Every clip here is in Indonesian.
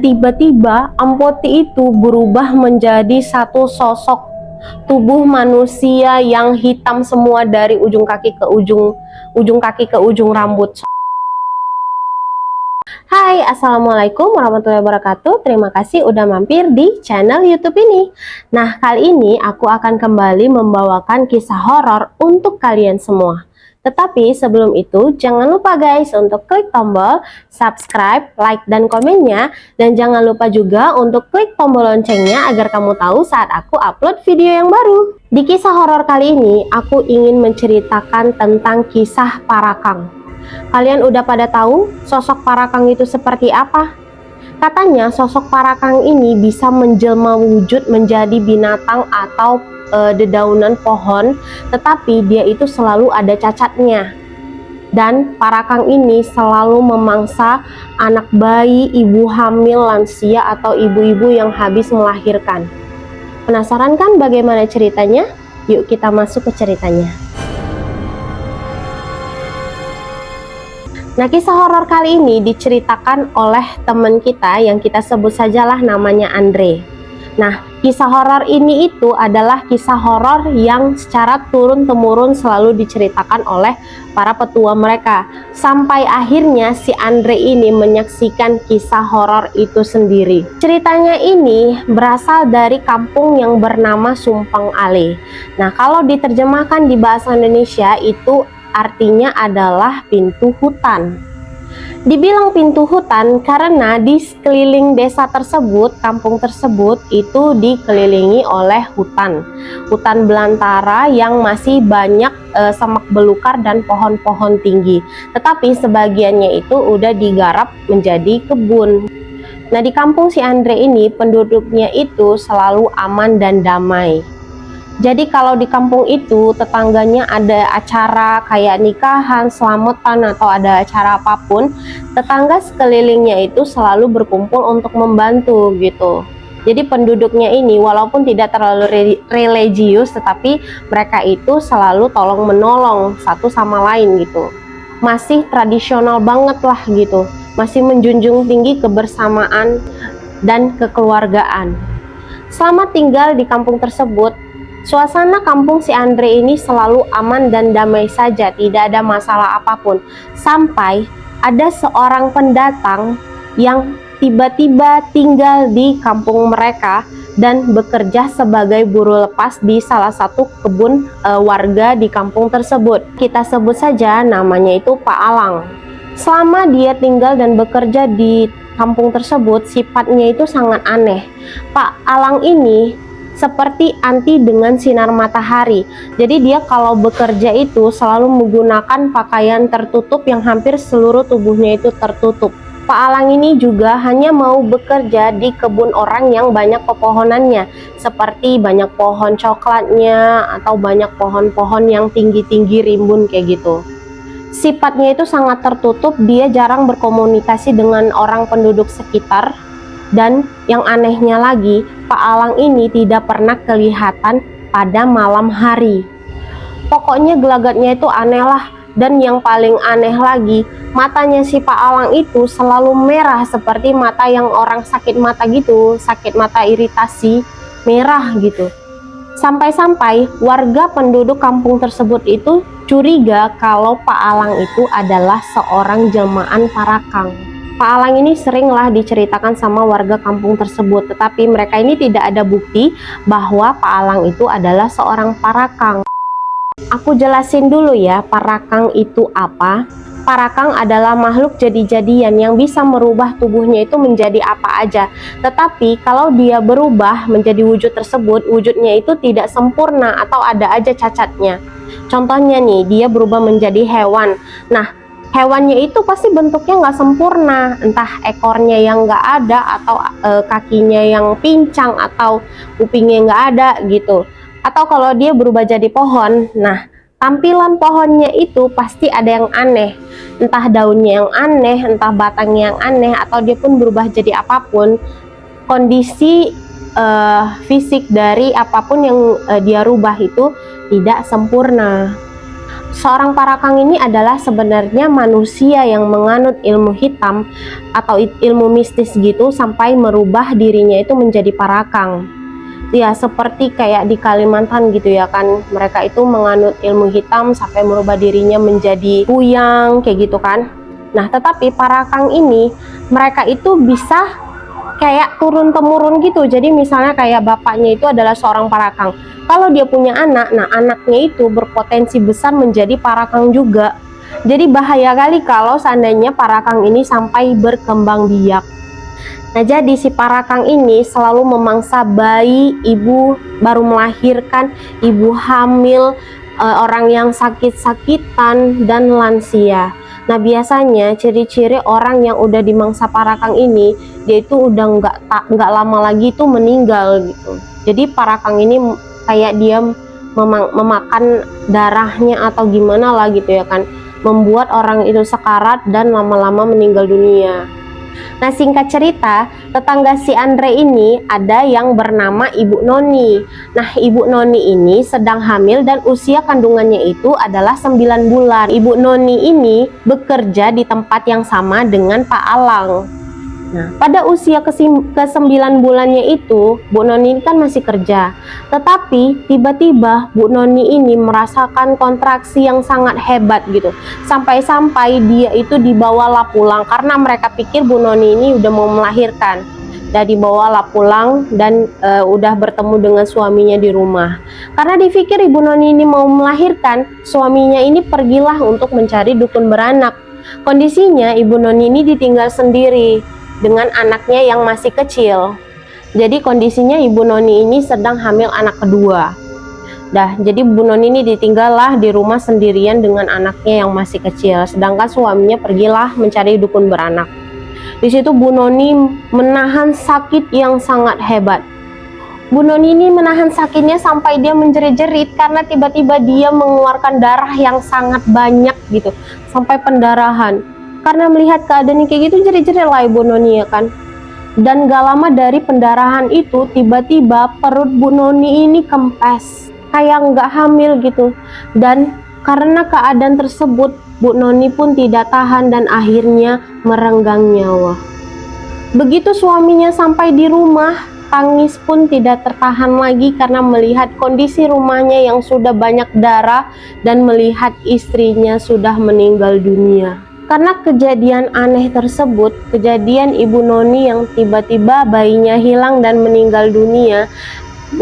Tiba-tiba Ampoti itu berubah menjadi satu sosok tubuh manusia yang hitam semua dari ujung kaki ke ujung rambut. Hai, assalamualaikum warahmatullahi wabarakatuh. Terima kasih udah mampir di channel YouTube ini. Nah, kali ini aku akan kembali membawakan kisah horor untuk kalian semua. Tetapi sebelum itu, jangan lupa guys untuk klik tombol subscribe, like, dan komennya. Dan jangan lupa juga untuk klik tombol loncengnya agar kamu tahu saat aku upload video yang baru. Di kisah horor kali ini, aku ingin menceritakan tentang kisah Parakang. Kalian udah pada tahu sosok Parakang itu seperti apa? Katanya sosok Parakang ini bisa menjelma wujud menjadi binatang atau dedaunan pohon, tetapi dia itu selalu ada cacatnya. Dan Parakang ini selalu memangsa anak bayi, ibu hamil, lansia, atau ibu-ibu yang habis melahirkan. Penasaran kan bagaimana ceritanya? Yuk kita masuk ke ceritanya. Nah, kisah horor kali ini diceritakan oleh teman kita yang kita sebut sajalah namanya Andre. Nah, kisah horor ini itu adalah kisah horor yang secara turun-temurun selalu diceritakan oleh para petua mereka. Sampai akhirnya si Andre ini menyaksikan kisah horor itu sendiri. Ceritanya ini berasal dari kampung yang bernama Sumpang Ale. Nah, kalau diterjemahkan di bahasa Indonesia itu artinya adalah pintu hutan. Dibilang pintu hutan karena di sekeliling desa tersebut, kampung tersebut itu dikelilingi oleh hutan belantara yang masih banyak semak belukar dan pohon-pohon tinggi. Tetapi sebagiannya itu udah digarap menjadi kebun. Nah, di kampung si Andre ini penduduknya itu selalu aman dan damai. Jadi kalau di kampung itu tetangganya ada acara kayak nikahan, selamatan, atau ada acara apapun, tetangga sekelilingnya itu selalu berkumpul untuk membantu gitu. Jadi penduduknya ini walaupun tidak terlalu religius, tetapi mereka itu selalu tolong menolong satu sama lain gitu. Masih tradisional banget lah gitu. Masih menjunjung tinggi kebersamaan dan kekeluargaan. Selama tinggal di kampung tersebut, suasana kampung si Andre ini selalu aman dan damai saja, tidak ada masalah apapun. Sampai ada seorang pendatang yang tiba-tiba tinggal di kampung mereka dan bekerja sebagai buruh lepas di salah satu kebun warga di kampung tersebut. Kita sebut saja namanya itu Pak Alang. Selama dia tinggal dan bekerja di kampung tersebut, sifatnya itu sangat aneh. Pak Alang ini seperti anti dengan sinar matahari. Jadi dia kalau bekerja itu selalu menggunakan pakaian tertutup yang hampir seluruh tubuhnya itu tertutup. Pak Alang ini juga hanya mau bekerja di kebun orang yang banyak pepohonannya, seperti banyak pohon coklatnya atau banyak pohon-pohon yang tinggi-tinggi rimbun kayak gitu. Sifatnya itu sangat tertutup, dia jarang berkomunikasi dengan orang penduduk sekitar. Dan yang anehnya lagi, Pak Alang ini tidak pernah kelihatan pada malam hari. Pokoknya gelagatnya itu aneh lah. Dan yang paling aneh lagi, matanya si Pak Alang itu selalu merah seperti mata yang orang sakit mata gitu, sakit mata iritasi, merah gitu. Sampai-sampai warga penduduk kampung tersebut itu curiga kalau Pak Alang itu adalah seorang jelmaan Parakang. Pak Alang ini seringlah diceritakan sama warga kampung tersebut, tetapi mereka ini tidak ada bukti bahwa Pak Alang itu adalah seorang Parakang. Aku jelasin dulu ya, Parakang itu apa. Parakang adalah makhluk jadi-jadian yang bisa merubah tubuhnya itu menjadi apa aja. Tetapi kalau dia berubah menjadi wujud tersebut, wujudnya itu tidak sempurna atau ada aja cacatnya. Contohnya nih, dia berubah menjadi hewan. Nah, hewannya itu pasti bentuknya nggak sempurna, entah ekornya yang nggak ada, atau kakinya yang pincang, atau kupingnya nggak ada gitu. Atau kalau dia berubah jadi pohon, nah tampilan pohonnya itu pasti ada yang aneh, entah daunnya yang aneh, entah batangnya yang aneh, atau dia pun berubah jadi apapun. Kondisi fisik dari apapun yang dia rubah itu tidak sempurna. Seorang parakang ini adalah sebenarnya manusia yang menganut ilmu hitam atau ilmu mistis gitu sampai merubah dirinya itu menjadi parakang. Ya seperti kayak di Kalimantan gitu ya kan, mereka itu menganut ilmu hitam sampai merubah dirinya menjadi kuyang kayak gitu kan. Nah tetapi parakang ini mereka itu bisa kayak turun temurun gitu. Jadi misalnya kayak bapaknya itu adalah seorang parakang, kalau dia punya anak, nah anaknya itu berpotensi besar menjadi parakang juga. Jadi bahaya kali kalau seandainya parakang ini sampai berkembang biak. Nah jadi si parakang ini selalu memangsa bayi, ibu baru melahirkan, ibu hamil, orang yang sakit-sakitan, dan lansia. Nah biasanya ciri-ciri orang yang udah dimangsa parakang ini, dia itu udah nggak lama lagi itu meninggal gitu. Jadi parakang ini kayak dia memakan darahnya atau gimana lah gitu ya kan, membuat orang itu sekarat dan lama-lama meninggal dunia. Nah singkat cerita, tetangga si Andre ini ada yang bernama Ibu Noni. Nah Ibu Noni ini sedang hamil dan usia kandungannya itu adalah 9 bulan. Ibu Noni ini bekerja di tempat yang sama dengan Pak Alang. Nah, pada usia ke-9 bulannya itu, Bu Noni kan masih kerja. Tetapi tiba-tiba Bu Noni ini merasakan kontraksi yang sangat hebat gitu. Sampai-sampai dia itu dibawalah pulang karena mereka pikir Bu Noni ini udah mau melahirkan. Dan dibawalah pulang dan udah bertemu dengan suaminya di rumah. Karena dipikir Ibu Noni ini mau melahirkan, suaminya ini pergilah untuk mencari dukun beranak. Kondisinya Ibu Noni ini ditinggal sendiri dengan anaknya yang masih kecil. Jadi kondisinya Ibu Noni ini sedang hamil anak kedua. Jadi Bu Noni ini ditinggallah di rumah sendirian dengan anaknya yang masih kecil, sedangkan suaminya pergilah mencari dukun beranak. Di situ Bu Noni menahan sakit yang sangat hebat. Bu Noni ini menahan sakitnya sampai dia menjerit-jerit karena tiba-tiba dia mengeluarkan darah yang sangat banyak gitu, sampai pendarahan. Karena melihat keadaan kayak gitu, jerit-jerit lah Ibu Noni ya kan. Dan gak lama dari pendarahan itu, tiba-tiba perut Bu Noni ini kempes, kayak nggak hamil gitu. Dan karena keadaan tersebut, Bu Noni pun tidak tahan dan akhirnya merenggang nyawa. Begitu suaminya sampai di rumah, tangis pun tidak tertahan lagi karena melihat kondisi rumahnya yang sudah banyak darah dan melihat istrinya sudah meninggal dunia. Karena kejadian aneh tersebut, kejadian Ibu Noni yang tiba-tiba bayinya hilang dan meninggal dunia,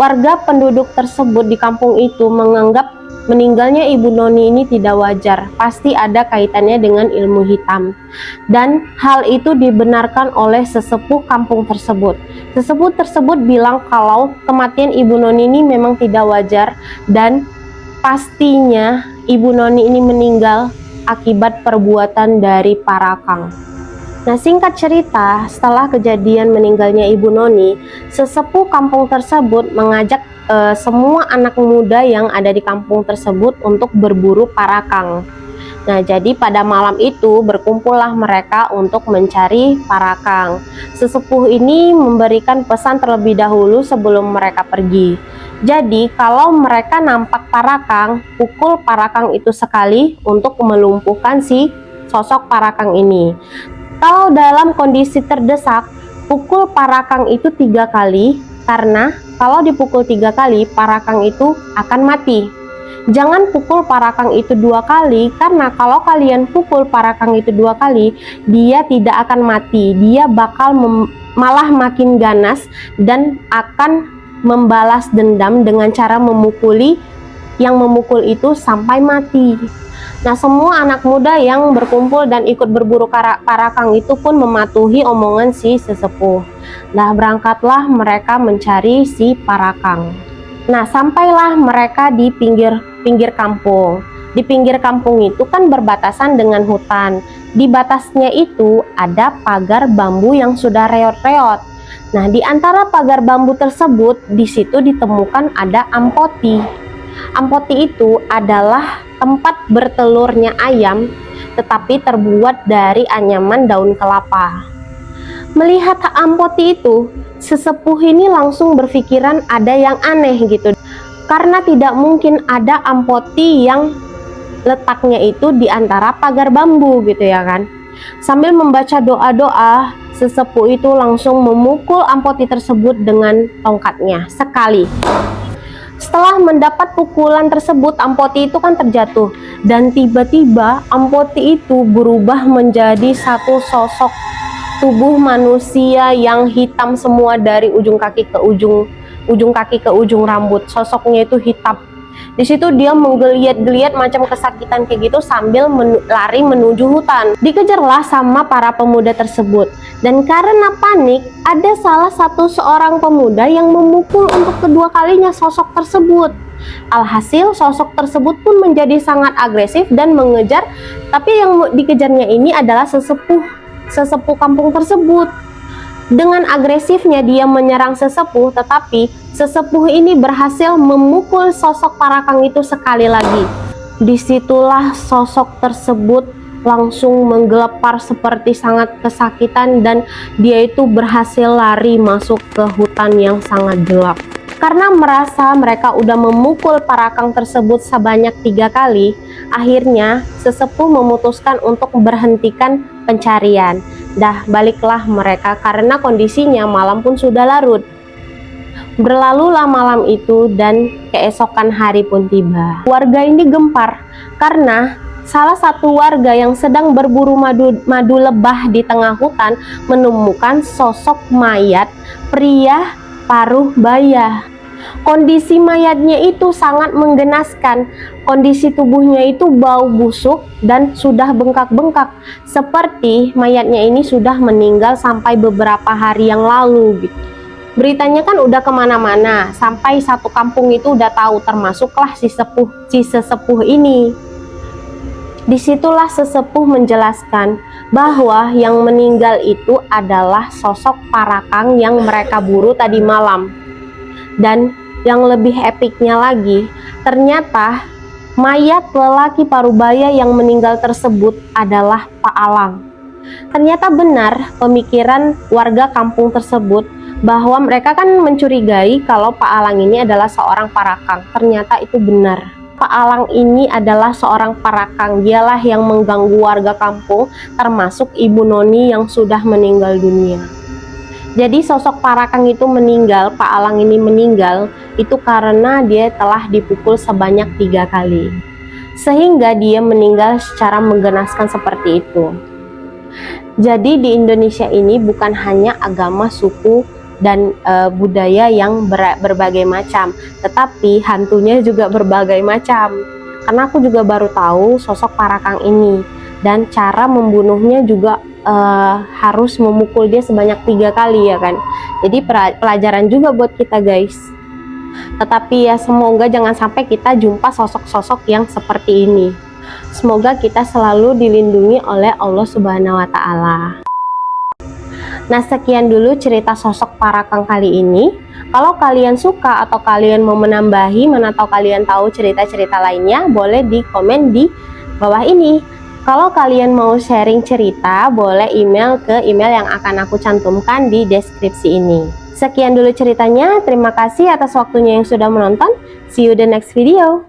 warga penduduk tersebut di kampung itu menganggap meninggalnya Ibu Noni ini tidak wajar, pasti ada kaitannya dengan ilmu hitam. Dan hal itu dibenarkan oleh sesepuh kampung tersebut. Sesepuh tersebut bilang kalau kematian Ibu Noni ini memang tidak wajar dan pastinya Ibu Noni ini meninggal akibat perbuatan dari parakang. Nah singkat cerita, setelah kejadian meninggalnya Ibu Noni, sesepuh kampung tersebut mengajak semua anak muda yang ada di kampung tersebut untuk berburu parakang. Nah jadi pada malam itu berkumpullah mereka untuk mencari parakang. Sesepuh ini memberikan pesan terlebih dahulu sebelum mereka pergi. Jadi kalau mereka nampak parakang, pukul parakang itu sekali untuk melumpuhkan si sosok parakang ini. Kalau dalam kondisi terdesak, pukul parakang itu 3 kali, karena kalau dipukul 3 kali, parakang itu akan mati. Jangan pukul parakang itu 2 kali, karena kalau kalian pukul parakang itu 2 kali, dia tidak akan mati. Dia bakal malah makin ganas dan akan membalas dendam dengan cara memukuli yang memukul itu sampai mati. Nah semua anak muda yang berkumpul dan ikut berburu parakang itu pun mematuhi omongan si sesepuh. Nah berangkatlah mereka mencari si parakang. Nah sampailah mereka di pinggir kampung. Di pinggir kampung itu kan berbatasan dengan hutan. Di batasnya itu ada pagar bambu yang sudah reot-reot. Nah, di antara pagar bambu tersebut, di situ ditemukan ada ampoti. Ampoti itu adalah tempat bertelurnya ayam, tetapi terbuat dari anyaman daun kelapa. Melihat ampoti itu, sesepuh ini langsung berpikiran ada yang aneh gitu. Karena tidak mungkin ada ampoti yang letaknya itu di antara pagar bambu gitu ya kan. Sambil membaca doa-doa, sesepuh itu langsung memukul Ampoti tersebut dengan tongkatnya sekali. Setelah mendapat pukulan tersebut, Ampoti itu kan terjatuh, dan tiba-tiba Ampoti itu berubah menjadi satu sosok tubuh manusia yang hitam semua dari ujung kaki ke ujung rambut. Sosoknya itu hitam. Di situ dia menggeliat-geliat macam kesakitan kayak gitu sambil lari menuju hutan. Dikejarlah sama para pemuda tersebut. Dan karena panik, ada salah satu seorang pemuda yang memukul untuk kedua kalinya sosok tersebut. Alhasil sosok tersebut pun menjadi sangat agresif dan mengejar, tapi yang dikejarnya ini adalah sesepuh kampung tersebut. Dengan agresifnya dia menyerang sesepuh, tetapi sesepuh ini berhasil memukul sosok Parakang itu sekali lagi. Disitulah sosok tersebut langsung menggelepar seperti sangat kesakitan, dan dia itu berhasil lari masuk ke hutan yang sangat gelap. Karena merasa mereka udah memukul Parakang tersebut sebanyak 3 kali, akhirnya sesepuh memutuskan untuk berhentikan pencarian. Baliklah mereka karena kondisinya malam pun sudah larut. Berlalulah malam itu dan keesokan hari pun tiba. Warga ini gempar karena salah satu warga yang sedang berburu madu lebah di tengah hutan menemukan sosok mayat pria paruh baya. Kondisi mayatnya itu sangat menggenaskan. Kondisi tubuhnya itu bau busuk dan sudah bengkak-bengkak, seperti mayatnya ini sudah meninggal sampai beberapa hari yang lalu gitu. Beritanya kan udah kemana-mana, sampai satu kampung itu udah tahu, termasuklah si sesepuh ini. Disitulah sesepuh menjelaskan bahwa yang meninggal itu adalah sosok Parakang yang mereka buru tadi malam. Dan yang lebih epiknya lagi, ternyata mayat lelaki parubaya yang meninggal tersebut adalah Pak Alang. Ternyata benar pemikiran warga kampung tersebut bahwa mereka kan mencurigai kalau Pak Alang ini adalah seorang Parakang. Ternyata itu benar. Pak Alang ini adalah seorang Parakang. Dialah yang mengganggu warga kampung, termasuk Ibu Noni yang sudah meninggal dunia. Jadi sosok Parakang itu meninggal, Pak Alang ini meninggal, itu karena dia telah dipukul sebanyak 3 kali. Sehingga dia meninggal secara menggenaskan seperti itu. Jadi di Indonesia ini bukan hanya agama, suku, dan budaya yang berbagai macam, tetapi hantunya juga berbagai macam. Karena aku juga baru tahu sosok Parakang ini, dan cara membunuhnya juga harus memukul dia sebanyak 3 kali ya kan. Jadi pelajaran juga buat kita guys. Tetapi ya semoga jangan sampai kita jumpa sosok-sosok yang seperti ini. Semoga kita selalu dilindungi oleh Allah Subhanahu wa Ta'ala. Nah, sekian dulu cerita sosok Parakang kali ini. Kalau kalian suka atau kalian mau menambahi atau kalian tahu cerita-cerita lainnya, boleh di komen di bawah ini. Kalau kalian mau sharing cerita, boleh email ke email yang akan aku cantumkan di deskripsi ini. Sekian dulu ceritanya. Terima kasih atas waktunya yang sudah menonton. See you the next video.